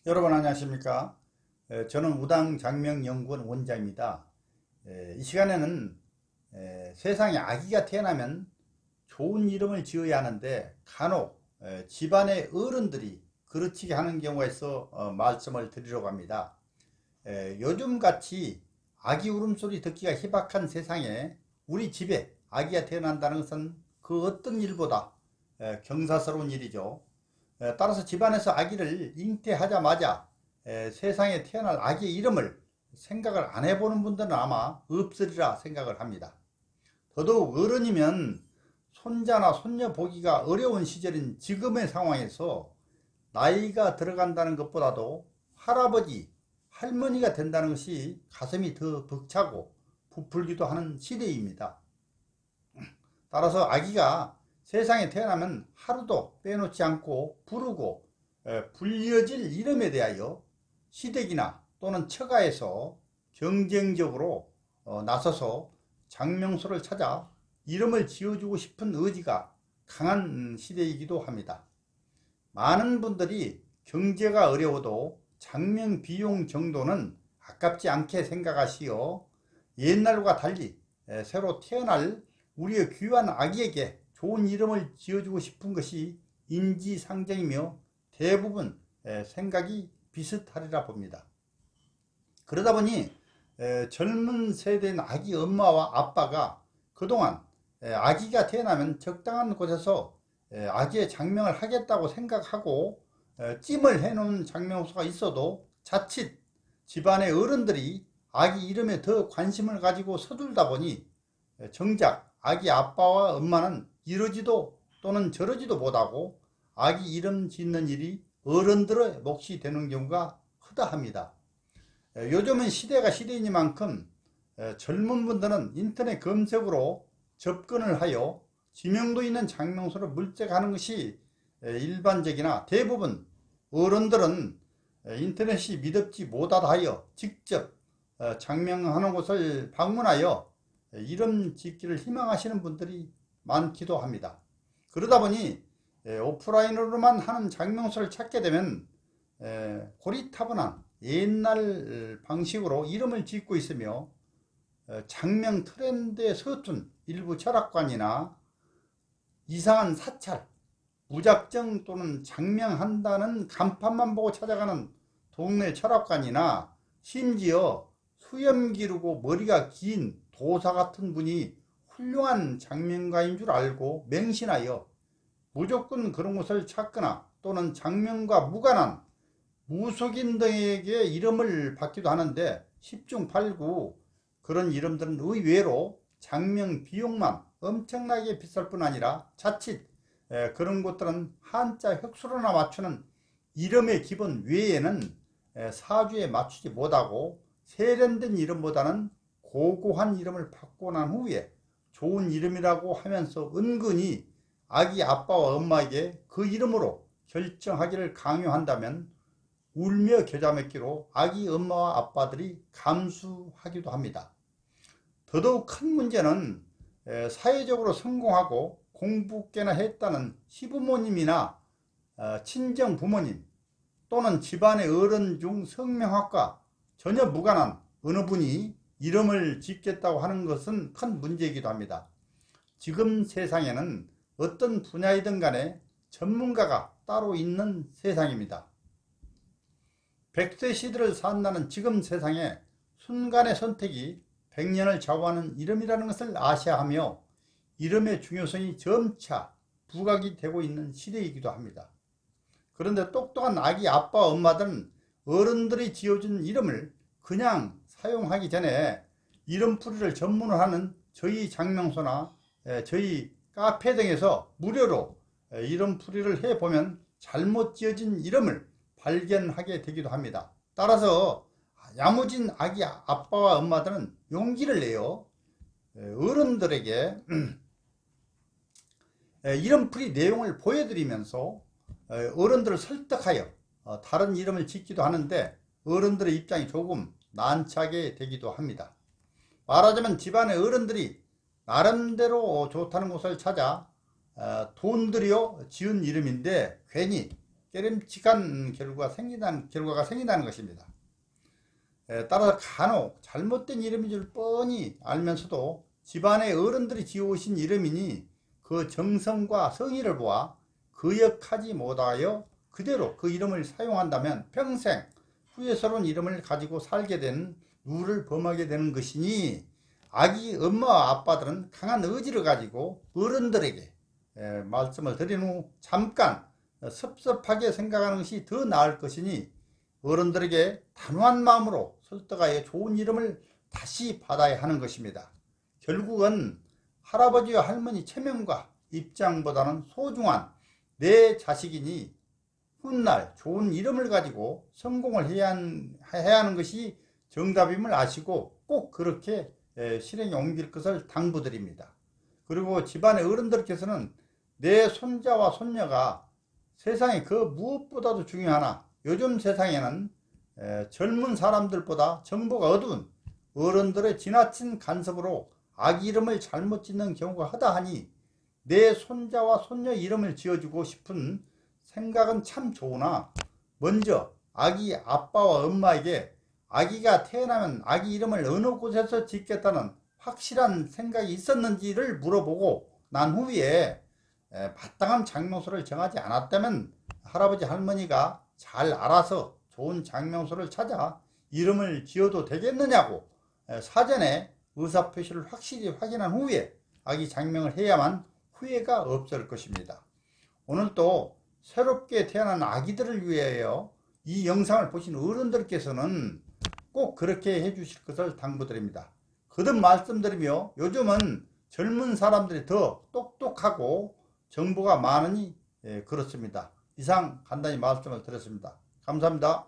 여러분 안녕하십니까? 저는 우당장명연구원 원장입니다. 이 시간에는 세상에 아기가 태어나면 좋은 이름을 지어야 하는데 간혹 집안의 어른들이 그르치게 하는 경우가 있어 말씀을 드리려고 합니다. 요즘같이 아기 울음소리 듣기가 희박한 세상에 우리 집에 아기가 태어난다는 것은 그 어떤 일보다 경사스러운 일이죠. 따라서 집안에서 아기를 잉태하자마자 세상에 태어날 아기의 이름을 생각을 안 해보는 분들은 아마 없으리라 생각을 합니다. 더더욱 어른이면 손자나 손녀 보기가 어려운 시절인 지금의 상황에서 나이가 들어간다는 것보다도 할아버지, 할머니가 된다는 것이 가슴이 더 벅차고 부풀기도 하는 시대입니다. 따라서 아기가 세상에 태어나면 하루도 빼놓지 않고 부르고 불려질 이름에 대하여 시댁이나 또는 처가에서 경쟁적으로 나서서 장명소를 찾아 이름을 지어주고 싶은 의지가 강한 시대이기도 합니다. 많은 분들이 경제가 어려워도 장명 비용 정도는 아깝지 않게 생각하시어 옛날과 달리 새로 태어날 우리의 귀한 아기에게 좋은 이름을 지어주고 싶은 것이 인지상정이며 대부분 생각이 비슷하리라 봅니다. 그러다 보니 젊은 세대인 아기 엄마와 아빠가 그동안 아기가 태어나면 적당한 곳에서 아기의 장명을 하겠다고 생각하고 찜을 해놓은 장명소가 있어도 자칫 집안의 어른들이 아기 이름에 더 관심을 가지고 서둘다 보니 정작 아기 아빠와 엄마는 이러지도 또는 저러지도 못하고 아기 이름 짓는 일이 어른들의 몫이 되는 경우가 허다합니다. 요즘은 시대가 시대이니만큼 젊은 분들은 인터넷 검색으로 접근을 하여 지명도 있는 장명소를 물색하는 것이 일반적이나 대부분 어른들은 인터넷이 믿음지 못하다 하여 직접 장명하는 곳을 방문하여 이름 짓기를 희망하시는 분들이 많기도 합니다. 그러다 보니 오프라인으로만 하는 장명소를 찾게 되면 고리타분한 옛날 방식으로 이름을 짓고 있으며 장명 트렌드에 서툰 일부 철학관이나 이상한 사찰, 무작정 또는 장명한다는 간판만 보고 찾아가는 동네 철학관이나 심지어 수염 기르고 머리가 긴 도사 같은 분이 훌륭한 장명가인 줄 알고 맹신하여 무조건 그런 곳을 찾거나 또는 장명과 무관한 무속인 등에게 이름을 받기도 하는데 10중 8구 그런 이름들은 의외로 장명 비용만 엄청나게 비쌀 뿐 아니라 자칫 그런 곳들은 한자 혁수로나 맞추는 이름의 기본 외에는 사주에 맞추지 못하고 세련된 이름보다는 고고한 이름을 받고 난 후에 좋은 이름이라고 하면서 은근히 아기 아빠와 엄마에게 그 이름으로 결정하기를 강요한다면 울며 겨자 먹기로 아기 엄마와 아빠들이 감수하기도 합니다. 더더욱 큰 문제는 사회적으로 성공하고 공부 꽤나 했다는 시부모님이나 친정 부모님 또는 집안의 어른 중 성명학과 전혀 무관한 어느 분이 이름을 짓겠다고 하는 것은 큰 문제이기도 합니다. 지금 세상에는 어떤 분야이든 간에 전문가가 따로 있는 세상입니다. 100세 시대를 산다는 지금 세상에 순간의 선택이 100년을 좌우하는 이름이라는 것을 아셔야 하며 이름의 중요성이 점차 부각이 되고 있는 시대이기도 합니다. 그런데 똑똑한 아기 아빠 엄마들은 어른들이 지어준 이름을 그냥 사용하기 전에 이름풀이를 전문으로 하는 저희 장명소나 저희 카페 등에서 무료로 이름풀이를 해보면 잘못 지어진 이름을 발견하게 되기도 합니다. 따라서 야무진 아기 아빠와 엄마들은 용기를 내어 어른들에게 이름풀이 내용을 보여드리면서 어른들을 설득하여 다른 이름을 짓기도 하는데 어른들의 입장이 조금 난처하게 되기도 합니다. 말하자면 집안의 어른들이 나름대로 좋다는 곳을 찾아 돈 들여 지은 이름인데 괜히 깨름칙한 결과가 생긴다는 것입니다. 따라서 간혹 잘못된 이름인 줄 뻔히 알면서도 집안의 어른들이 지어오신 이름이니 그 정성과 성의를 보아 거역하지 못하여 그대로 그 이름을 사용한다면 평생 후회스러운 이름을 가지고 살게 된 누를 범하게 되는 것이니 아기 엄마와 아빠들은 강한 의지를 가지고 어른들에게 말씀을 드린 후 잠깐 섭섭하게 생각하는 것이 더 나을 것이니 어른들에게 단호한 마음으로 설득하여 좋은 이름을 다시 받아야 하는 것입니다. 결국은 할아버지와 할머니 체면과 입장보다는 소중한 내 자식이니 훗날 좋은 이름을 가지고 성공을 해야 하는 것이 정답임을 아시고 꼭 그렇게 실행에 옮길 것을 당부드립니다. 그리고 집안의 어른들께서는 내 손자와 손녀가 세상에 그 무엇보다도 중요하나 요즘 세상에는 젊은 사람들보다 정보가 어두운 어른들의 지나친 간섭으로 아기 이름을 잘못 짓는 경우가 허다하니 내 손자와 손녀 이름을 지어주고 싶은 생각은 참 좋으나 먼저 아기 아빠와 엄마에게 아기가 태어나면 아기 이름을 어느 곳에서 짓겠다는 확실한 생각이 있었는지를 물어보고 난 후에 마땅한 장명소를 정하지 않았다면 할아버지 할머니가 잘 알아서 좋은 장명소를 찾아 이름을 지어도 되겠느냐고 사전에 의사표시를 확실히 확인한 후에 아기 장명을 해야만 후회가 없을 것입니다. 오늘 또 새롭게 태어난 아기들을 위하여 이 영상을 보신 어른들께서는 꼭 그렇게 해주실 것을 당부드립니다. 거듭 말씀드리며 요즘은 젊은 사람들이 더 똑똑하고 정보가 많으니 그렇습니다. 이상 간단히 말씀을 드렸습니다. 감사합니다.